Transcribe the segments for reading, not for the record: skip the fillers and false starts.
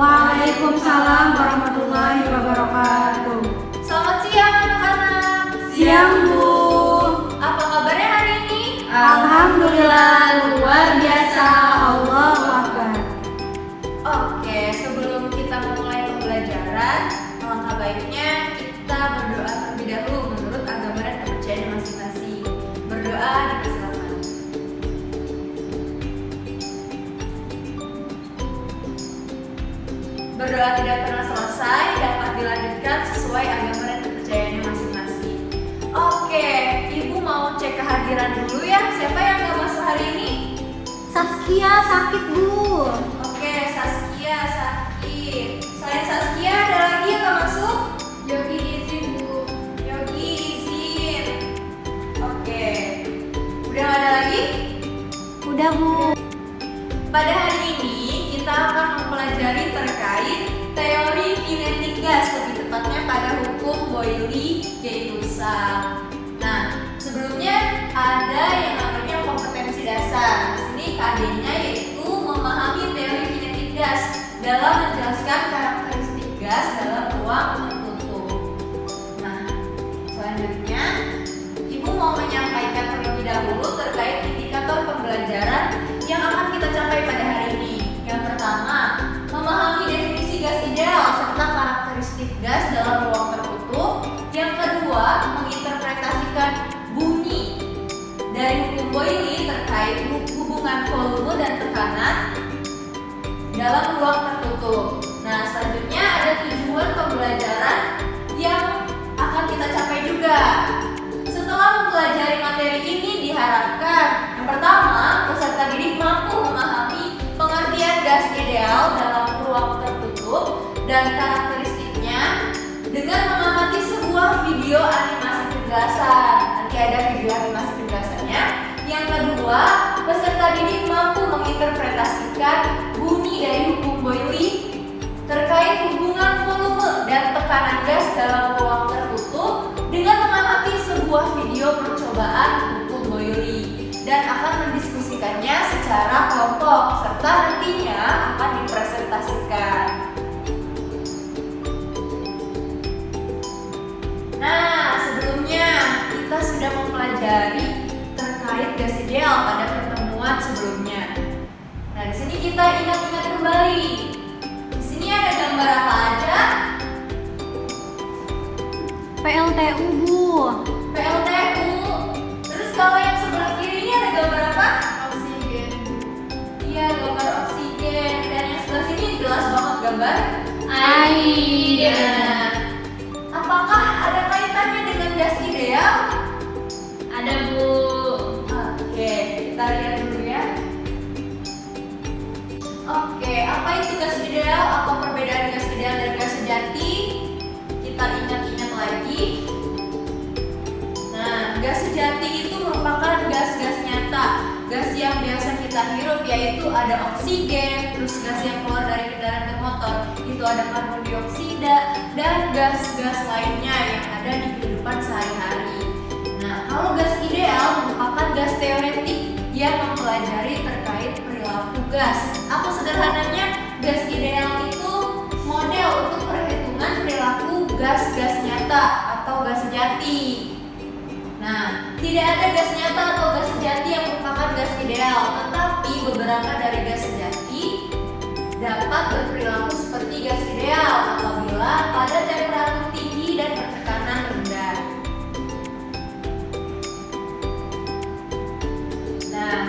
Waalaikumsalam warahmatullahi wabarakatuh. Selamat siang anak-anak. Siang Bu. Apa kabarnya hari ini? Alhamdulillah luar biasa. Allahu Akbar. Oke, sebelum kita memulai pembelajaran, alangkah baiknya kita berdoa terlebih dahulu menurut agama dan kepercayaan masing-masing. Berdoa dipersilakan. Berdoa tidak pernah selesai, dapat dilanjutkan sesuai agama dan kepercayaannya masing-masing. Oke, Ibu mau cek kehadiran dulu ya. Siapa yang gak masuk hari ini? Saskia sakit Bu. Oke, Saskia sakit. Selain Saskia, ada lagi yang gak masuk? Yogi izin Bu. Yogi izin. Oke, udah gak ada lagi? Udah Bu. Pada hari ini kita akan mempelajari terkait teori kinetik gas, lebih tepatnya pada hukum Boyle yaitu sal. Nah, sebelumnya ada yang namanya kompetensi dasar. Di sini KD-nya yaitu memahami teori kinetik gas dalam menjelaskan karakteristik gas dalam ruang tertutup. Nah, selanjutnya Ibu mau menyampaikan terlebih dahulu terkait indikator pembelajaran yang akan kita capai pada hari ini. Yang pertama, memahami definisi gas ideal serta karakteristik gas dalam ruang tertutup. Yang kedua, menginterpretasikan bunyi dari hukum Boyle terkait hubungan volume dan tekanan dalam ruang tertutup. Nah, selanjutnya ada tujuan pembelajaran yang akan kita capai juga. Setelah mempelajari materi ini diharapkan yang pertama, peserta didik mampu memahami pengertian gas ideal dalam ruang tertutup dan karakteristiknya dengan mengamati sebuah video animasi penjelasan. Nanti ada video animasi penjelasannya. Yang kedua, peserta didik mampu menginterpretasikan bunyi dari hukum Boyle terkait hubungan volume dan tekanan gas dalam ruang tertutup dengan mengamati sebuah video percobaan hukum Boyle dan akan mendiskusikannya secara kelompok serta nantinya akan dipresentasikan. Nah, sebelumnya kita sudah mempelajari terkait gas ideal pada pertemuan sebelumnya. Nah, di sini kita ingat-ingat kembali. Di sini ada gambar apa aja? PLTU Bu. PLTU. Terus kalau yang sebelah kiri ini ada gambar apa? Oksigen. Iya, gambar oksigen. Dan yang sebelah sini jelas banget gambar Air. Nah, apakah ada kaitannya dengan gas ideal? Ada Bu. Oke, kita lihat dulu ya. Oke, apa itu gas ideal? Apa perbedaan gas ideal dan gas sejati? Kita ingat-ingat lagi. Nah, gas sejati itu merupakan gas-gas nyata, gas yang biasa kita hirup, yaitu ada oksigen, terus gas yang keluar dari kendaraan bermotor itu ada karbon dioksida dan gas-gas lainnya yang ada di kehidupan sehari-hari. Nah, kalau gas ideal merupakan gas teoretik yang mempelajari terkait perilaku gas. Apa sederhananya? Gas ideal itu model untuk perhitungan perilaku gas-gas nyata atau gas sejati. Nah, tidak ada gas nyata atau gas sejati yang merupakan gas ideal, tetapi beberapa dari gas sejati dapat berperilaku seperti gas ideal apabila pada temperatur tinggi dan tekanan rendah. Nah,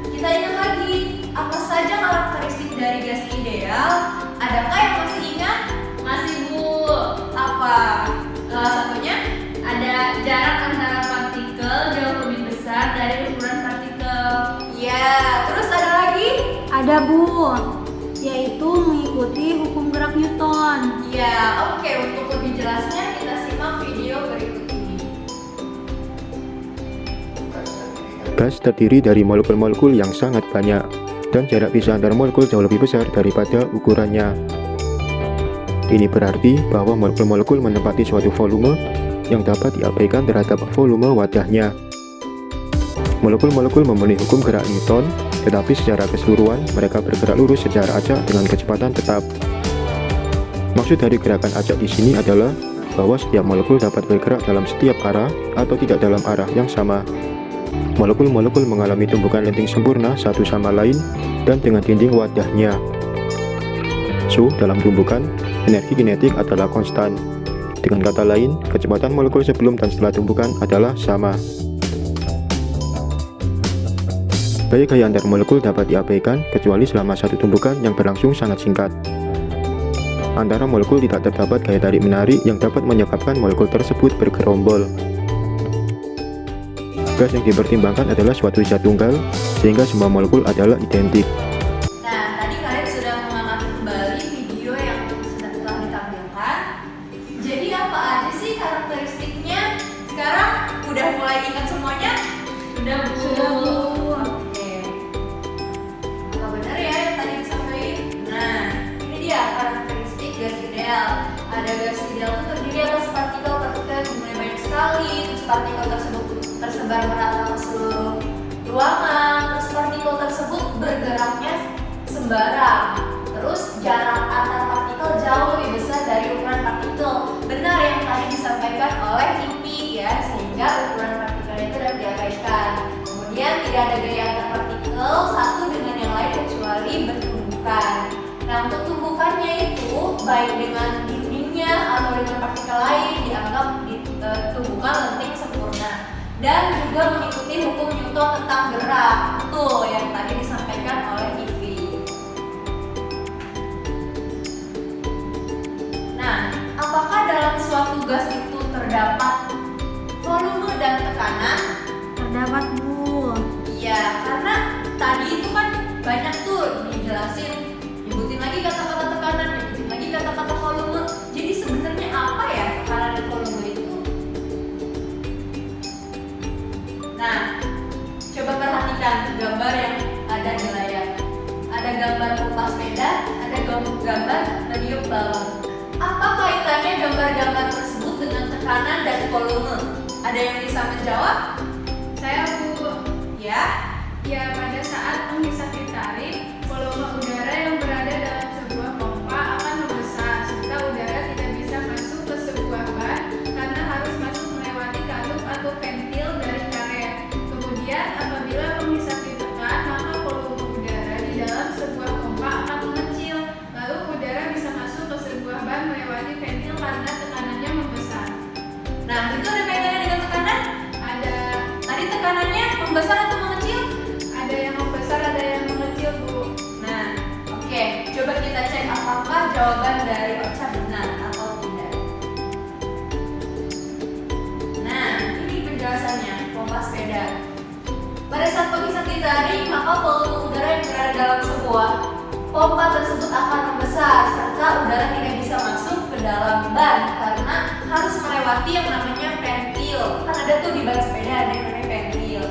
kita ingat lagi, apa saja karakteristik dari gas ideal? Adakah yang masih ingat? Masih Bu. Apa? Salah satunya? Ada jarak antara partikel jauh lebih besar dari ukuran partikel. Ya, terus ada lagi? Ada Bu. Yaitu mengikuti hukum gerak Newton. Ya, oke. Untuk lebih jelasnya kita simak video berikut ini. Gas terdiri dari molekul-molekul yang sangat banyak, dan jarak pisah antar molekul jauh lebih besar daripada ukurannya. Ini berarti bahwa molekul-molekul menempati suatu volume yang dapat diabaikan terhadap volume wadahnya. Molekul-molekul memenuhi hukum gerak Newton, tetapi secara keseluruhan mereka bergerak lurus secara acak dengan kecepatan tetap. Maksud dari gerakan acak di sini adalah bahwa setiap molekul dapat bergerak dalam setiap arah atau tidak dalam arah yang sama. Molekul-molekul mengalami tumbukan lenting sempurna satu sama lain dan dengan dinding wadahnya. So, dalam tumbukan, energi kinetik adalah konstan. Dengan kata lain, kecepatan molekul sebelum dan setelah tumbukan adalah sama. Gaya-gaya antar molekul dapat diabaikan kecuali selama satu tumbukan yang berlangsung sangat singkat. Antara molekul tidak terdapat gaya tarik-menarik yang dapat menyebabkan molekul tersebut bergerombol. Gas yang dipertimbangkan adalah suatu zat tunggal, sehingga semua molekul adalah identik. Nah, tadi kalian sudah mengamati kembali video yang telah ditampilkan. Jadi apa aja sih karakteristiknya? Sekarang udah mulai ingat semuanya? Sudah Bu. Oke. Apa benar ya yang tadi disampaikan? Nah, ini dia karakteristik gas ideal. Ada gas ideal itu terdiri atas partikel-partikel jumlahnya banyak sekali, terus partikel tersebut tersebar merata ke seluruh ruangan, terus partikel tersebut bergeraknya sembarang, terus jarak antar partikel jauh lebih besar dari ukuran partikel. Benar yang tadi disampaikan oleh IPI ya, sehingga ukuran partikel itu dapat diabaikan. Kemudian tidak ada gaya antar partikel satu dengan yang lain kecuali bertumbukan. Nah, untuk tumbukannya itu baik dengan dindingnya atau dengan partikel lain dianggap tumbukan lenting sempurna dan juga mengikuti hukum Newton tentang gerak. Tuh yang tadi disampaikan oleh Ivy. Nah, apakah dalam suatu gas itu terdapat volume dan tekanan? Terdapat Bu. Iya, karena tadi itu kan banyak tuh dijelasin, nyebutin lagi kata-kata tekanan, nyebutin lagi kata-kata volume. Jadi sebenarnya apa ya tekanan dan volume itu? Nah, coba perhatikan gambar yang ada di layar. Ada gambar kompas sepeda, ada gambar medium balon. Apa kaitannya gambar-gambar tersebut dengan tekanan dan volume? Ada yang bisa menjawab? Saya Bu. Ya? Ya, pada saat penghisap ditarik, volume udara yang berada dalam sebuah pompa akan membesar, serta udara tidak bisa masuk ke sebuah ban karena harus masuk melewati kalup atau ventil dari karet. Kemudian, apabila penghisap ditekan, maka volume udara di dalam sebuah pompa akan mengecil, lalu udara bisa masuk ke sebuah ban melewati ventil karena tekanannya membesar. Nah, itu ada kaitannya dengan tekanan? Ada Tadi tekanannya membesar atau mengecil? ada yang membesar, ada yang mengecil Bu. Nah, oke, coba kita cek apakah jawaban dari Ocha benar atau tidak. Nah, ini penjelasannya, pompa sepeda. Pada saat penghisap ditarik, maka volume udara yang berada dalam sebuah pompa tersebut akan membesar, serta udara tidak bisa masuk ke dalam ban karena harus melewati yang namanya ventil. Kan ada tuh di ban sepeda ada yang namanya ventil.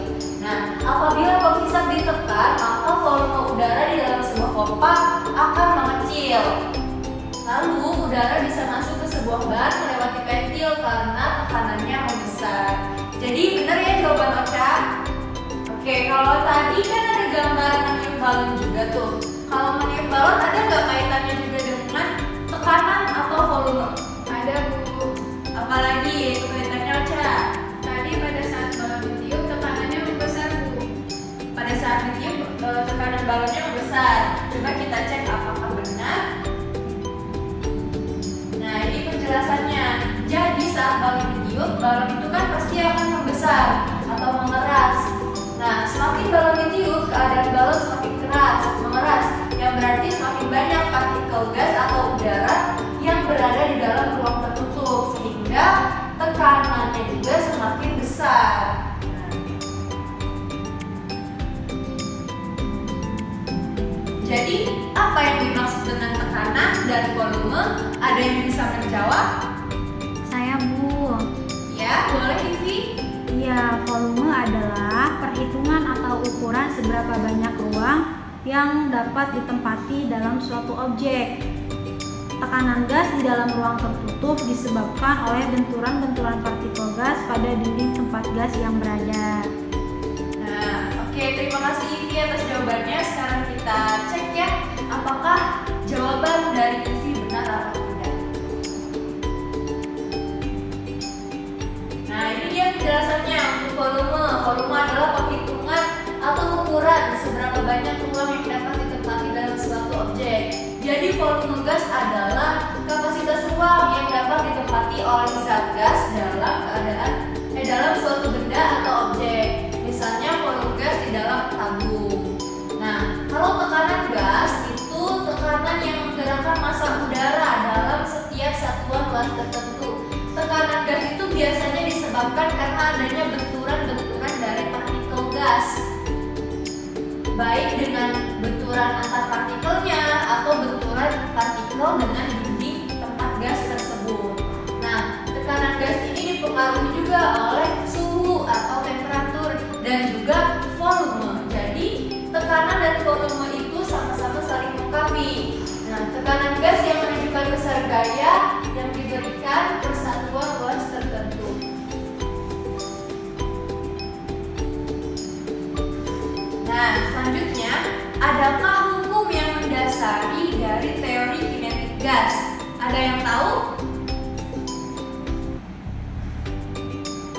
Nah, apabila penghisap ditekan, maka volume udara di dalam sebuah pompa akan mengecil. Lalu udara bisa masuk ke sebuah ban melewati ventil karena tekanannya membesar. Jadi benar ya jawaban Ocha? Oke, kalau tadi kan ada gambar manium balon juga tuh. Kalau manium balon ada nggak kaitannya juga dengan tekanan atau volume? Ada Bu. Apalagi itu kaitannya Ocha? Tadi pada saat balon ditiup tekanannya membesar Bu. Pada saat ditiup tekanan balonnya membesar. Coba kita cek apakah benar. Nah, ini penjelasannya. Jadi saat balon ditiup, balon itu kan pasti akan membesar atau mengeras. Nah, semakin balon ditiup, keadaan balon semakin keras, mengeras, yang berarti semakin banyak partikel gas atau udara yang berada di dalam ruang tertutup, sehingga tekanannya juga semakin besar. Jadi, apa yang dimaksud dengan tekanan dan volume? Ada yang bisa menjawab? Saya Bu. Ya, boleh Ivy? Iya, volume adalah perhitungan atau ukuran seberapa banyak ruang yang dapat ditempati dalam suatu objek. Tekanan gas di dalam ruang tertutup disebabkan oleh benturan-benturan partikel gas pada dinding tempat gas yang berada. Nah, oke, terima kasih Ivy atas jawabannya. Sekarang kita cek ya, apakah jawaban dari Ivy benar atau tidak. oleh zat gas dalam suatu benda atau objek. Misalnya volume gas di dalam tabung. Nah, kalau tekanan gas itu tekanan yang menggerakkan massa udara dalam setiap satuan luas tertentu. Tekanan gas itu biasanya disebabkan karena adanya benturan-benturan dari partikel gas, baik dengan benturan antar partikelnya atau benturan partikel dengan dinding tempat gas tersebut. Nah, tekanan gas ini dipengaruhi juga oleh suhu atau temperatur dan juga volume. Jadi, tekanan dan volume itu sama-sama saling melengkapi. Nah, tekanan gas yang menunjukkan besar gaya yang diberikan persatuan luas tertentu. Nah, selanjutnya, adakah hukum yang mendasari dari teori kinetik gas? Ada yang tahu?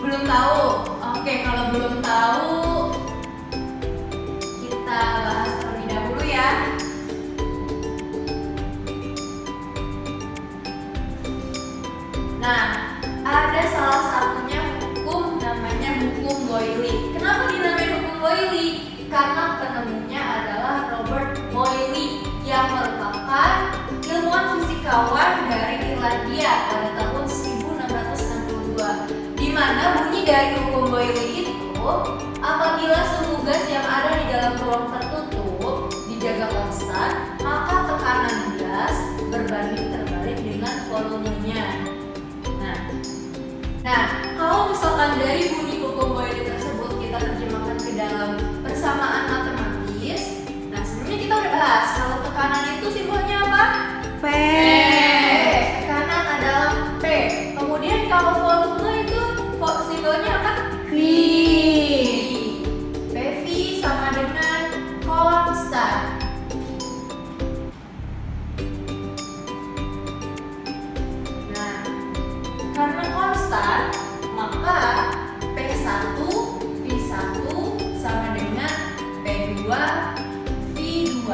Belum tahu? Oke, kalau belum tahu, kita bahas terlebih dahulu ya. Nah, ada salah satunya hukum namanya hukum Boyle. Kenapa dinamai hukum Boyle? Karena penemunya adalah Robert Boyle yang merupakan ilmuwan fisikawan dari Irlandia pada tahun 1662. Di mana bunyi dari hukum Boyle itu, apabila suhu gas yang ada di dalam ruang tertutup dijaga konstan, maka tekanan gas berbanding terbalik dengan volumenya. Nah, kalau misalkan dari bunyi hukum Boyle tersebut kita terjemahkan ke dalam persamaan matematis, nah sebelumnya kita udah bahas kalau tekanan itu simbolnya apa? P. Tekanan adalah P. Kemudian kalau volume itu simbolnya apa? V. PV sama dengan konstan. Nah, karena konstan, maka P1, V1 sama dengan P2, V2.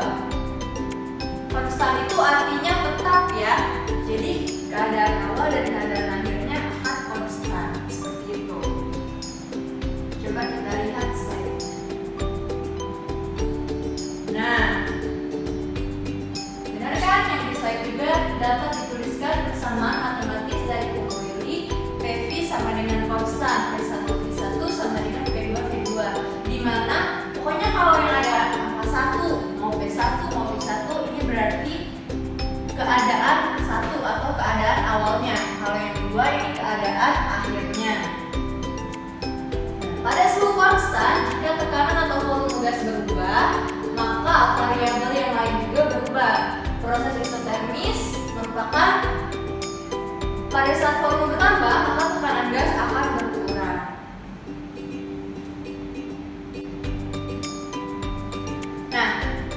Konstan itu artinya tetap ya. Jadi keadaan awal dan keadaan akhirnya akan konstan. Seperti itu. Coba kita lihat slide. Nah, benar kan yang di slide juga dapat dituliskan persamaan matematis dari hukum Boyle, PV sama dengan konstan, P1 V1 sama dengan P2 V2. Di mana pokoknya kalau yang ada angka 1, mau P1 mau V1 ini berarti keadaan 1 atau keadaan awalnya. Kalau yang kedua ini keadaan akhirnya. Pada suhu konstan, jika tekanan atau volume gas berubah, maka variabel yang lain juga berubah. Proses isotermis merupakan pada saat volume bertambah, maka tekanan gas akan berkurang. Nah,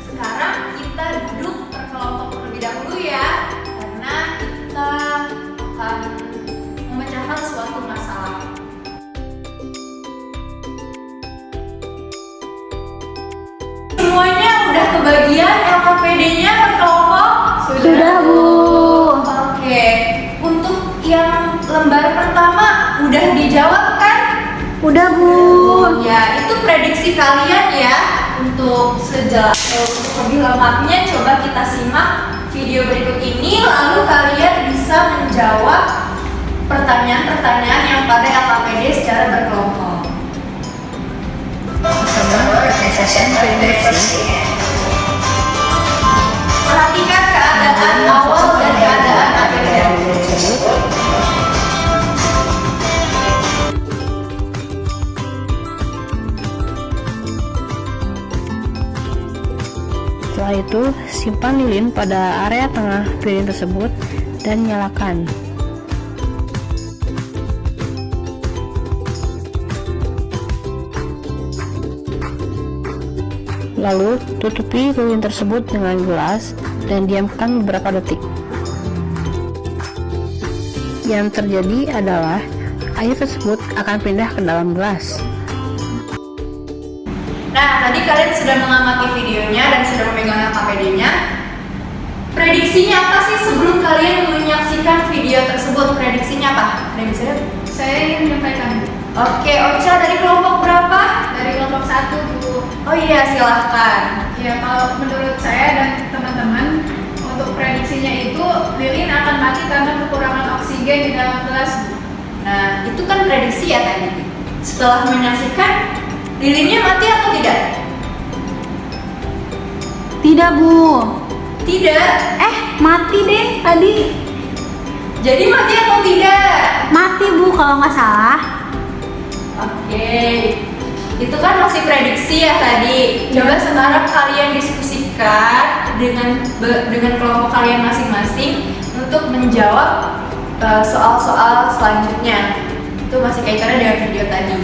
sekarang kita duduk berkelompok terlebih dahulu ya, karena kita akan memecahkan suatu masalah. Semuanya udah kebagian LKPD-nya berkelompok? Sudah, Bu. Oke, untuk yang lembar pertama udah dijawab kan? Udah, Bu. Ya, itu prediksi kalian ya. Untuk untuk lebih lengkapnya coba kita simak video berikut ini, lalu kalian bisa menjawab pertanyaan-pertanyaan yang pada LKPD secara berkelompok. Perhatikan keadaan awal dan keadaan akhirnya. Setelah itu, simpan lilin pada area tengah piring tersebut dan nyalakan. Lalu, tutupi lilin tersebut dengan gelas dan diamkan beberapa detik. Yang terjadi adalah air tersebut akan pindah ke dalam gelas. Nah, tadi kalian sudah mengamati videonya dan sudah memegang LKPD-nya. Prediksinya apa sih sebelum kalian menyaksikan video tersebut? tersebut. Prediksinya apa? Prediksinya? Saya ingin menyampaikan Oke, Ocha dari kelompok berapa? dari kelompok 1, Bu. Oh iya, silahkan. Ya, kalau menurut saya dan teman-teman, untuk prediksinya itu lilin akan mati karena kekurangan oksigen di dalam kelas, Bu. Nah, itu kan prediksi ya tadi. Setelah menyaksikan, lilinnya mati atau tidak? Tidak, Bu. Tidak. Mati deh tadi. Jadi mati atau tidak? Mati, Bu, kalau nggak salah. Oke, itu kan masih prediksi ya tadi. Coba sekarang kalian diskusikan dengan kelompok kalian masing-masing untuk menjawab soal-soal selanjutnya. Itu masih kaitannya dengan video tadi.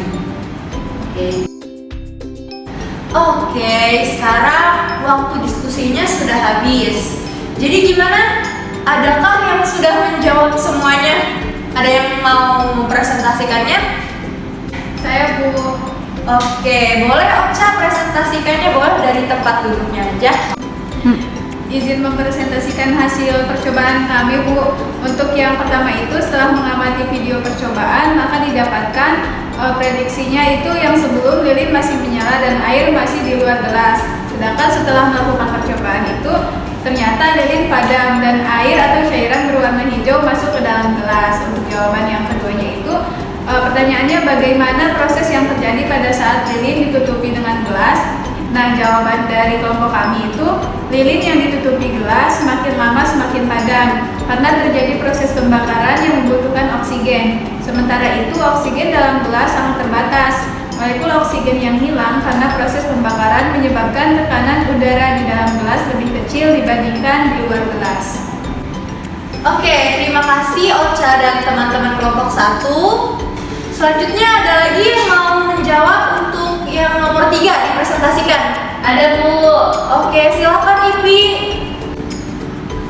Oke, sekarang waktu diskusinya sudah habis. Jadi gimana? Adakah yang sudah menjawab semuanya? Ada yang mau mempresentasikannya? Saya, Bu. Oke, boleh Ocha presentasikannya, boleh dari tempat duduknya aja. Izin mempresentasikan hasil percobaan kami, Bu. Untuk yang pertama itu, setelah mengamati video percobaan, maka didapatkan prediksinya itu yang sebelum lilin masih menyala dan air masih di luar gelas. Sedangkan setelah melakukan percobaan itu, ternyata lilin padam dan air atau cairan berwarna hijau masuk ke dalam gelas. Untuk jawaban yang keduanya itu, pertanyaannya bagaimana proses yang terjadi pada saat lilin ditutupi dengan gelas? Nah, jawaban dari kelompok kami itu, lilin yang ditutupi gelas semakin lama semakin padam karena terjadi proses pembakaran yang membutuhkan oksigen. Sementara itu, oksigen dalam gelas sangat terbatas. Molekul oksigen yang hilang karena proses pembakaran menyebabkan tekanan udara di dalam gelas lebih kecil dibandingkan di luar gelas. Oke, terima kasih Ocha dan teman-teman kelompok 1. Selanjutnya ada lagi yang mau menjawab untuk yang nomor 3 dipresentasikan? Ada, Bu. Oke, silakan Ipi.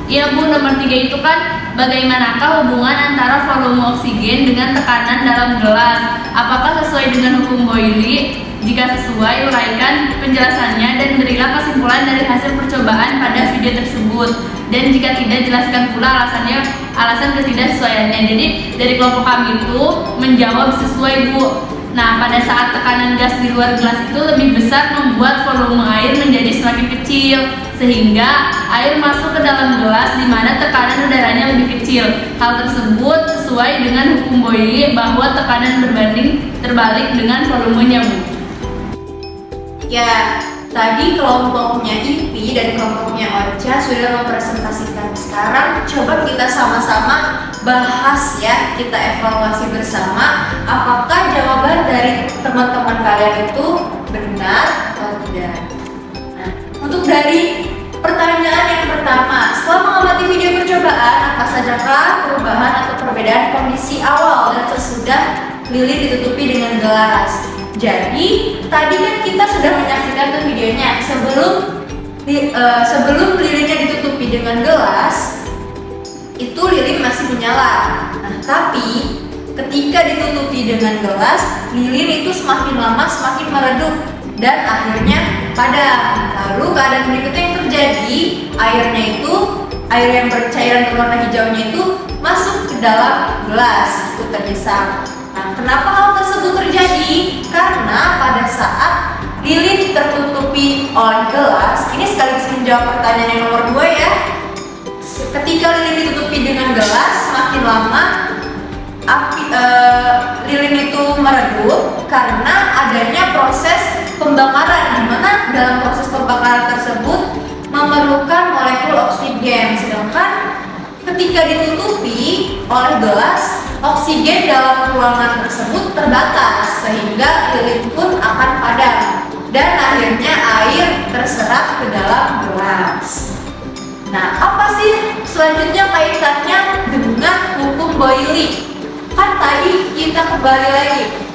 Iya, Bu, nomor 3 itu kan bagaimanakah hubungan antara volume oksigen dengan tekanan dalam gelas? Apakah sesuai dengan hukum Boyle? Jika sesuai, uraikan penjelasannya dan berilah kesimpulan dari hasil percobaan pada video tersebut. Dan jika tidak, jelaskan pula alasan ketidaksesuaiannya. Jadi dari kelompok kami itu menjawab sesuai, Bu. Nah, pada saat tekanan gas di luar gelas itu lebih besar membuat volume air menjadi semakin kecil, sehingga air masuk ke dalam gelas di mana tekanan udaranya lebih kecil. Hal tersebut sesuai dengan hukum Boyle bahwa tekanan berbanding terbalik dengan volumenya, Bu. Ya, tadi kelompoknya Ipi dan kelompoknya Ocha sudah mempresentasikan. Sekarang coba kita sama-sama bahas ya, kita evaluasi bersama apakah jawaban dari teman-teman kalian itu benar atau tidak. Nah, untuk dari pertanyaan yang pertama, setelah mengamati video percobaan, apa sajakah perubahan atau perbedaan kondisi awal dan sesudah lilin ditutupi dengan gelas? Jadi tadi kan kita sudah menyaksikan tuh videonya sebelum lilinnya ditutupi dengan gelas itu lilin masih menyala. Nah, tapi ketika ditutupi dengan gelas, lilin itu semakin lama semakin meredup dan akhirnya padam. Lalu keadaan berikutnya yang terjadi, air yang bercairan berwarna hijaunya itu masuk ke dalam gelas, ikut terhisap. Nah, kenapa hal tersebut terjadi? Karena pada saat lilin tertutupi oleh gelas, ini sekaligus menjawab pertanyaan yang nomor 2 ya. Ketika lilin ditutupi dengan gelas, semakin lama lilin itu meredup karena adanya proses pembakaran, di mana dalam proses pembakaran tersebut memerlukan molekul oksigen. Sedangkan ketika ditutupi oleh gelas, oksigen dalam ruangan tersebut terbatas sehingga lilin pun akan padam dan akhirnya air terserap ke dalam gelas. Nah, apa sih selanjutnya kaitannya dengan hukum Boyle? Kan tadi kita kembali lagi.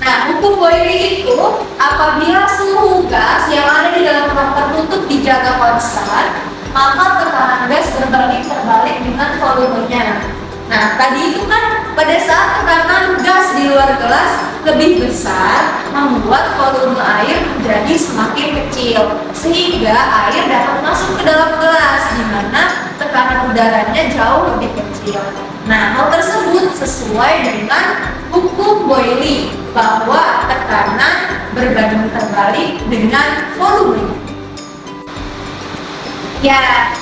Nah, hukum Boyle itu apabila suhu gas yang ada di dalam ruang tertutup dijaga konstan, maka tekanan gas berbalik terbalik dengan volumenya. Nah, tadi itu kan pada saat tekanan gas di luar gelas lebih besar, membuat volume air menjadi semakin kecil, sehingga air dapat masuk ke dalam gelas, di mana tekanan udaranya jauh lebih kecil. Nah, hal tersebut sesuai dengan hukum Boyle bahwa tekanan berbanding terbalik dengan volume. Ya,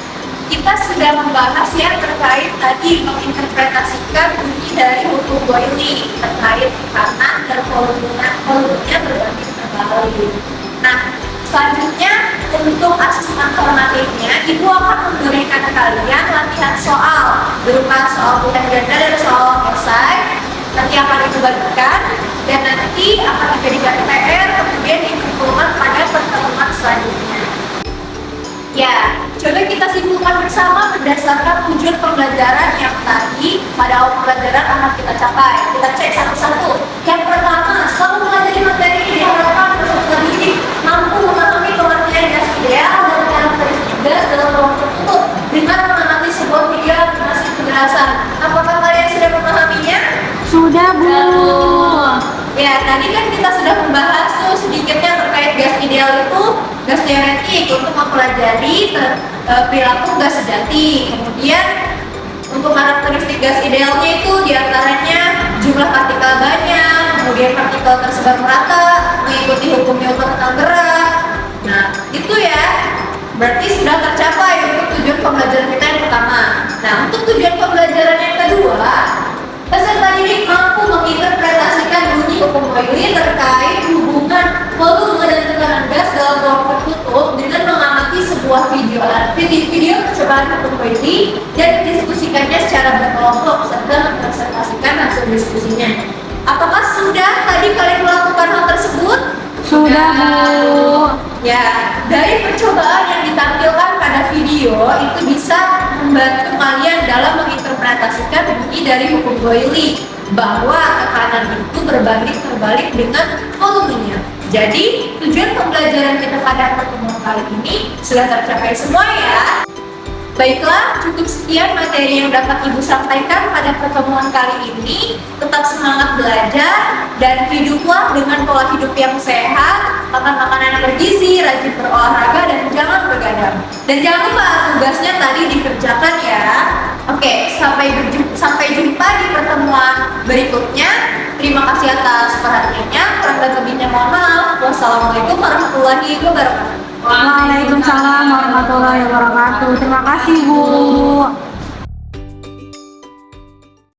kita sudah membahas ya terkait tadi menginterpretasikan bunyi dari hukum Boyle terkait tekanan dan volumenya berbanding terbalik. Nah, selanjutnya untuk asesmen formatifnya, Ibu akan memberikan kalian latihan soal berupa soal pilihan ganda dan soal esai. Nanti akan Ibu bagikan dan nanti akan dijadikan PR, kemudian dikumpulkan pada pertemuan selanjutnya. Ya, coba kita simpulkan bersama berdasarkan tujuan pembelajaran yang tadi pada awal pembelajaran akan kita capai. Kita cek satu-satu. Yang pertama, setelah mempelajari materi ini diharapkan peserta didik mampu memahami pengertian gas ideal dan karakteristik gas dalam ruang tertutup dengan mengamati sebuah video animasi penjelasan. Apakah kalian sudah memahaminya? Sudah, Bu. Ya, tadi kan kita sudah membahas tuh sedikitnya terkait gas ideal itu gas teoretik untuk mempelajari perilaku gas sejati. Kemudian untuk karakteristik gas idealnya itu diantaranya jumlah partikel banyak, kemudian partikel tersebar merata, mengikuti hukum Newton tentang gerak. Nah, itu ya berarti sudah tercapai untuk tujuan pembelajaran kita yang pertama. Nah, untuk tujuan pembelajaran yang kedua, peserta didik mampu menginterpretasikan bunyi hukum Boyle terkait hubungan volume dan tekanan gas dalam ruang tertutup dengan mengamati sebuah video percobaan hukum Boyle dan mendiskusikannya secara berkelompok serta mempresentasikan hasil diskusinya. Apakah sudah tadi kalian melakukan hal tersebut? Sudah, Bu. Ya, dari percobaan yang ditampilkan pada video itu bisa membantu kalian dalam menginterpretasikan bunyi dari hukum Boyle bahwa tekanan itu berbanding terbalik dengan volumenya. Jadi, tujuan pembelajaran kita pada pertemuan kali ini sudah tercapai semua ya. Baiklah, cukup sekian materi yang dapat Ibu sampaikan pada pertemuan kali ini. Tetap semangat belajar dan hiduplah dengan pola hidup yang sehat, makan makanan yang bergizi, rajin berolahraga dan jangan begadang. Dan jangan lupa tugasnya tadi dikerjakan ya. Oke, sampai jumpa di pertemuan berikutnya. Terima kasih atas perhatiannya. Kurang dan lebihnya mohon maaf. Wassalamualaikum warahmatullahi wabarakatuh. Waalaikumsalam warahmatullahi